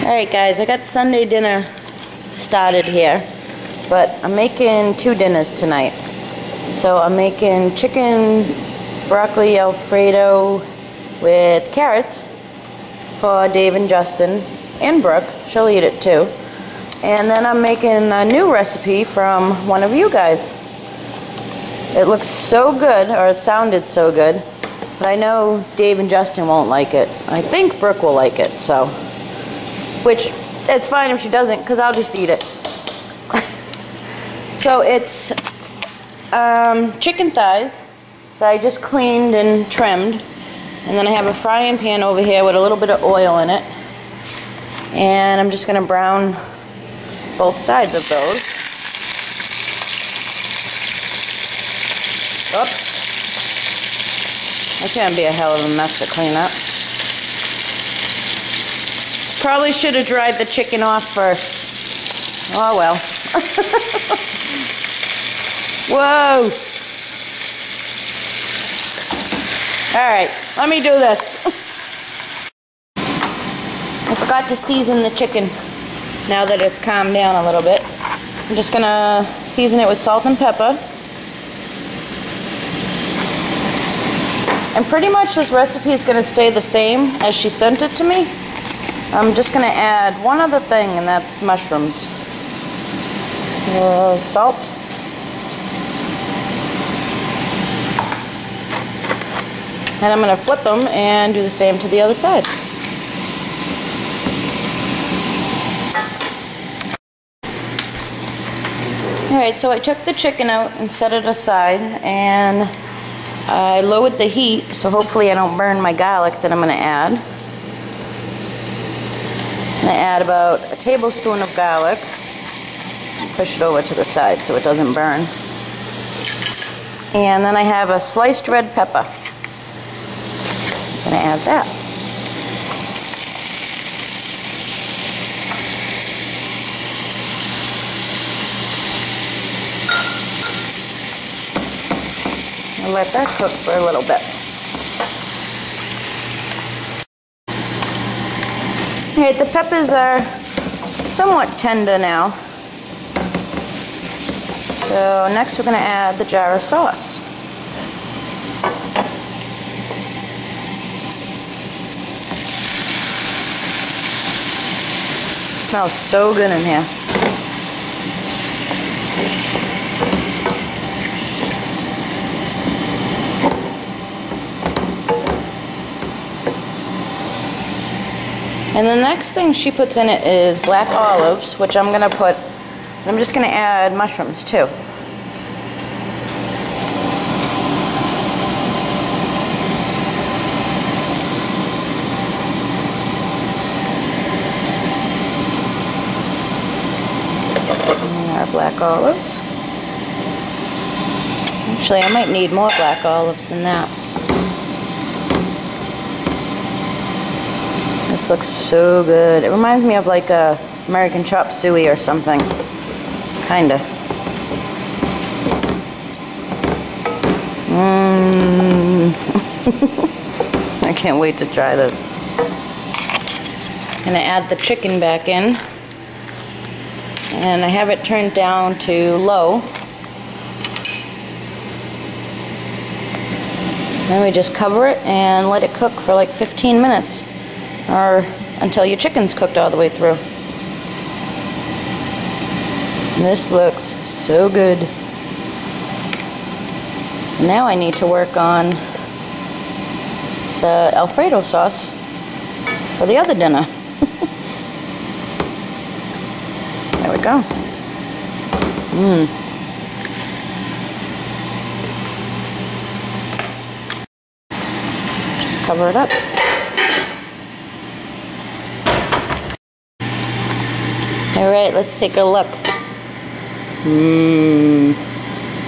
Alright guys, I got Sunday dinner started here, but I'm making two dinners tonight. So I'm making chicken broccoli Alfredo with carrots for Dave and Justin and Brooke. She'll eat it too. And then I'm making a new recipe from one of you guys. It looks so good, or it sounded so good, but I know Dave and Justin won't like it. I think Brooke will like it, so. Which, it's fine if she doesn't, because I'll just eat it. So it's chicken thighs that I just cleaned and trimmed. And then I have a frying pan over here with a little bit of oil in it. And I'm just going to brown both sides of those. Oops. That's going to be a hell of a mess to clean up. Probably should have dried the chicken off first. Oh well. Whoa. Alright, let me do this. I forgot to season the chicken now that it's calmed down a little bit. I'm just going to season it with salt and pepper. And pretty much this recipe is going to stay the same as she sent it to me. I'm just going to add one other thing, and that's mushrooms. Salt. And I'm going to flip them and do the same to the other side. Alright, so I took the chicken out and set it aside, and I lowered the heat, so hopefully I don't burn my garlic that I'm going to add. I'm going to add about a tablespoon of garlic. Push it over to the side so it doesn't burn. And then I have a sliced red pepper. I'm going to add that. I'll let that cook for a little bit. Okay, the peppers are somewhat tender now. So next we're going to add the jar of sauce. It smells so good in here. And the next thing she puts in it is black olives, which I'm going to put, I'm just going to add mushrooms too. And our black olives. Actually, I might need more black olives than that. This looks so good. It reminds me of like a American chop suey or something. Kinda. I can't wait to try this. I'm gonna add the chicken back in. And I have it turned down to low. Then we just cover it and let it cook for like 15 minutes. Or until your chicken's cooked all the way through. And this looks so good. Now I need to work on the Alfredo sauce for the other dinner. There we go. Just cover it up. Alright, let's take a look.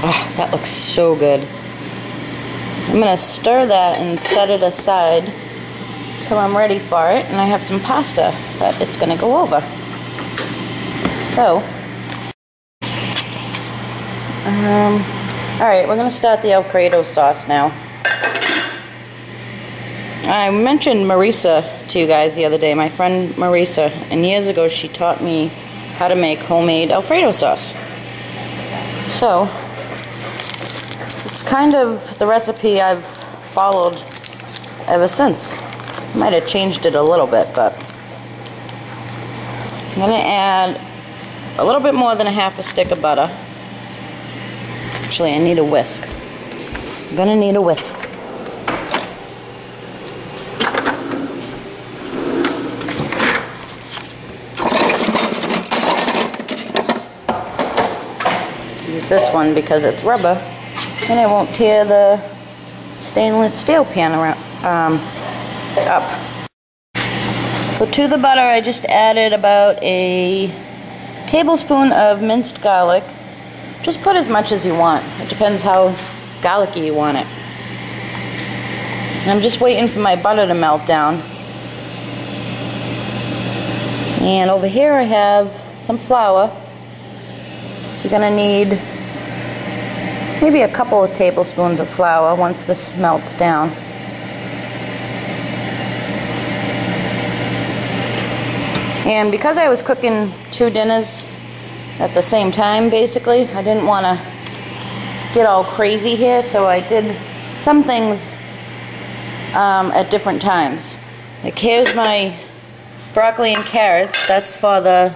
Oh, that looks so good. I'm going to stir that and set it aside till I'm ready for it. And I have some pasta that it's going to go over. So, alright, we're going to start the Alfredo sauce now. I mentioned Marisa to you guys the other day, my friend Marisa, and years ago she taught me how to make homemade Alfredo sauce. So, it's kind of the recipe I've followed ever since. Might have changed it a little bit, but I'm going to add a little bit more than a half a stick of butter. Actually, I need a whisk. I'm going to need a whisk. Use this one because it's rubber and it won't tear the stainless steel pan around, up. So to the butter I just added about a tablespoon of minced garlic. Just put as much as you want. It depends how garlicky you want it. And I'm just waiting for my butter to melt down. And over here I have some flour. You're going to need maybe a couple of tablespoons of flour once this melts down. And because I was cooking 2 dinners at the same time, basically, I didn't want to get all crazy here, so I did some things at different times. Like here's my broccoli and carrots. That's for the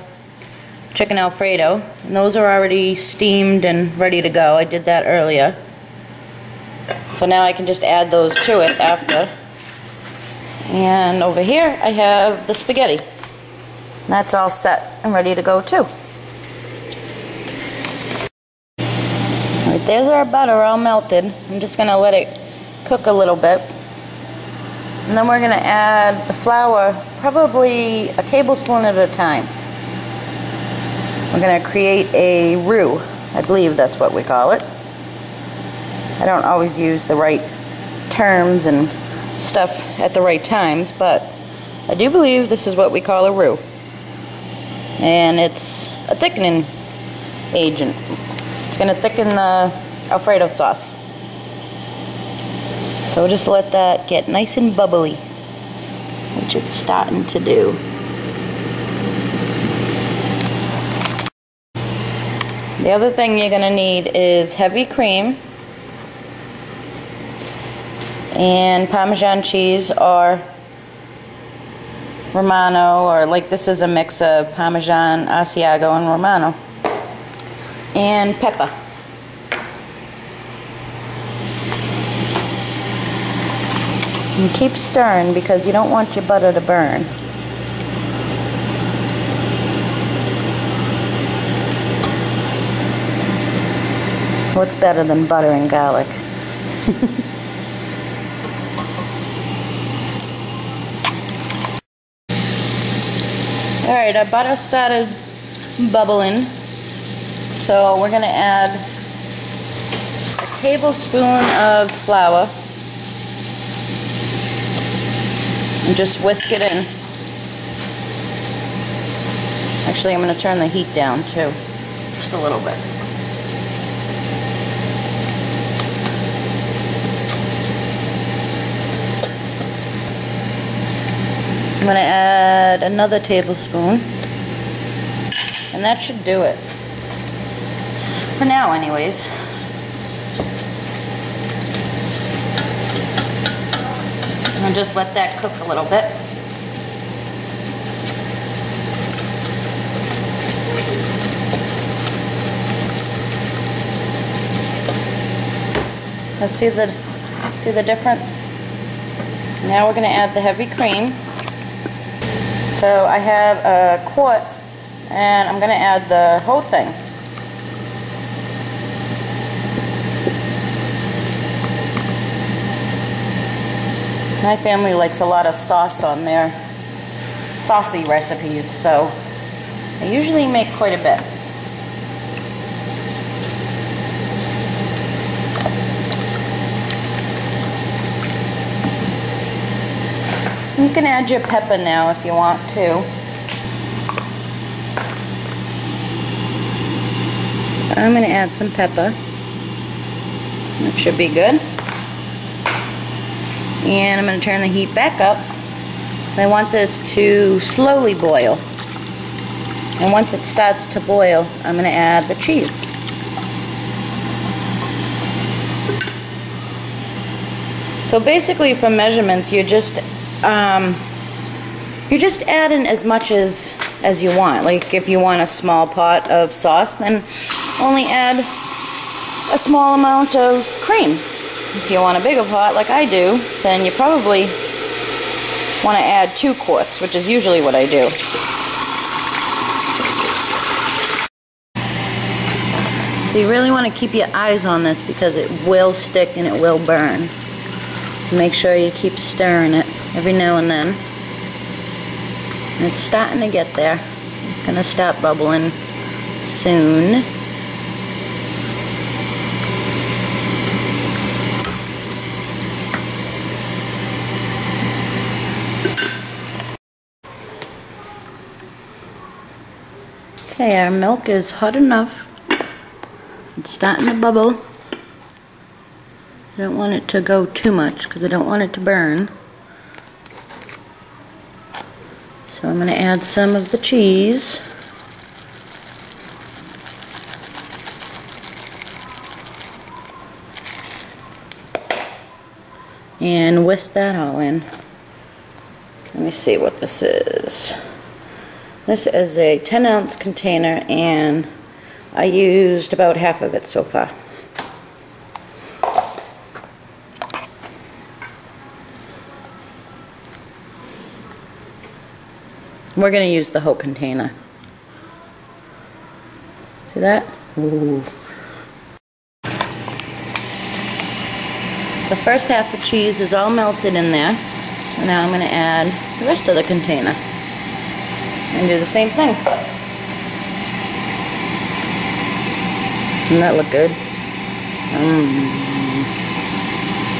chicken Alfredo, and those are already steamed and ready to go. I did that earlier. So now I can just add those to it after. And over here I have the spaghetti. That's all set and ready to go too. Alright, there's our butter all melted. I'm just going to let it cook a little bit. And then we're going to add the flour, probably a tablespoon at a time. We're going to create a roux. I believe that's what we call it. I don't always use the right terms and stuff at the right times, but I do believe this is what we call a roux. And it's a thickening agent. It's going to thicken the Alfredo sauce. So we'll just let that get nice and bubbly, which it's starting to do. The other thing you're going to need is heavy cream and Parmesan cheese or Romano, or like this is a mix of Parmesan, Asiago, and Romano, and pepper. And keep stirring because you don't want your butter to burn. What's better than butter and garlic? Alright, our butter started bubbling, so we're going to add a tablespoon of flour and just whisk it in. Actually, I'm going to turn the heat down too, just a little bit. I'm going to add another tablespoon, and that should do it. For now, anyways. And just let that cook a little bit. Now see the difference? Now we're going to add the heavy cream. So I have a quart, and I'm going to add the whole thing. My family likes a lot of sauce on their saucy recipes, so I usually make quite a bit. You can add your pepper now if you want to. I'm going to add some pepper. That should be good. And I'm going to turn the heat back up. So I want this to slowly boil. And once it starts to boil, I'm going to add the cheese. So basically for measurements, you're just adding as much as you want. Like if you want a small pot of sauce, then only add a small amount of cream. If you want a bigger pot like I do, then you probably want to add 2 quarts, which is usually what I do. So you really want to keep your eyes on this because it will stick and it will burn. Make sure you keep stirring it every now and then. And it's starting to get there. It's going to start bubbling soon. Okay, our milk is hot enough. It's starting to bubble. I don't want it to go too much because I don't want it to burn. So I'm going to add some of the cheese. And whisk that all in. Let me see what this is. This is a 10-ounce container and I used about half of it so far. We're going to use the whole container. See that? Ooh. The first half of cheese is all melted in there. And now I'm going to add the rest of the container. And do the same thing. Doesn't that look good?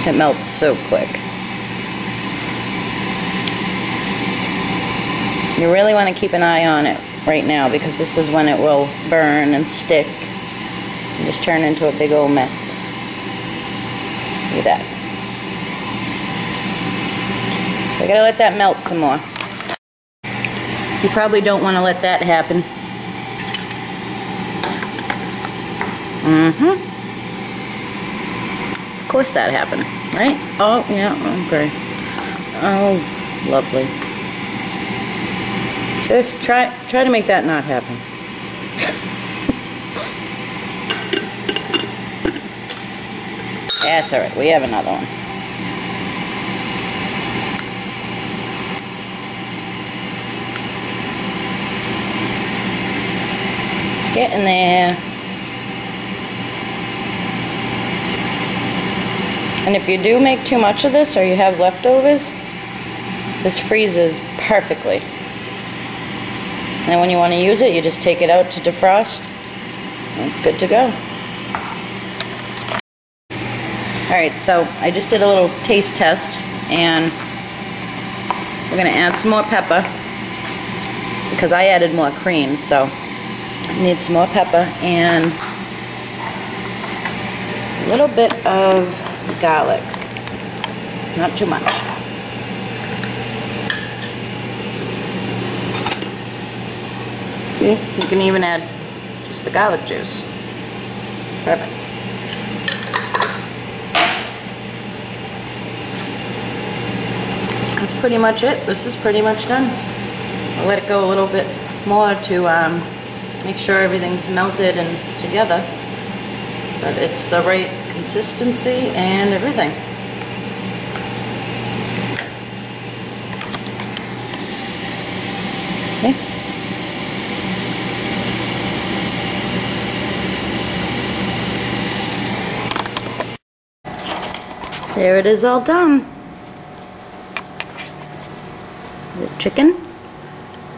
It melts so quick. You really want to keep an eye on it right now because this is when it will burn and stick and just turn into a big old mess. Look at that. So I gotta let that melt some more. You probably don't want to let that happen. Of course that happened, right? Oh, yeah, okay. Oh, lovely. Just try to make that not happen. That's alright, we have another one. It's getting there. And if you do make too much of this or you have leftovers, this freezes perfectly. And when you want to use it, you just take it out to defrost, and it's good to go. Alright, so I just did a little taste test, and we're going to add some more pepper, because I added more cream, so I need some more pepper, and a little bit of garlic. Not too much. See, you can even add just the garlic juice. Perfect. That's pretty much it. This is pretty much done. I'll let it go a little bit more to make sure everything's melted and together. But it's the right consistency and everything. Okay. There it is, all done. The chicken,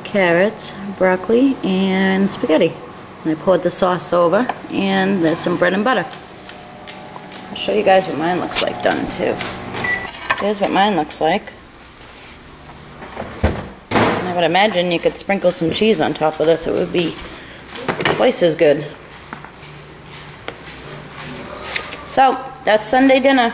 carrots, broccoli, and spaghetti. And I poured the sauce over, and there's some bread and butter. I'll show you guys what mine looks like done too. Here's what mine looks like. And I would imagine you could sprinkle some cheese on top of this. It would be twice as good. So, that's Sunday dinner.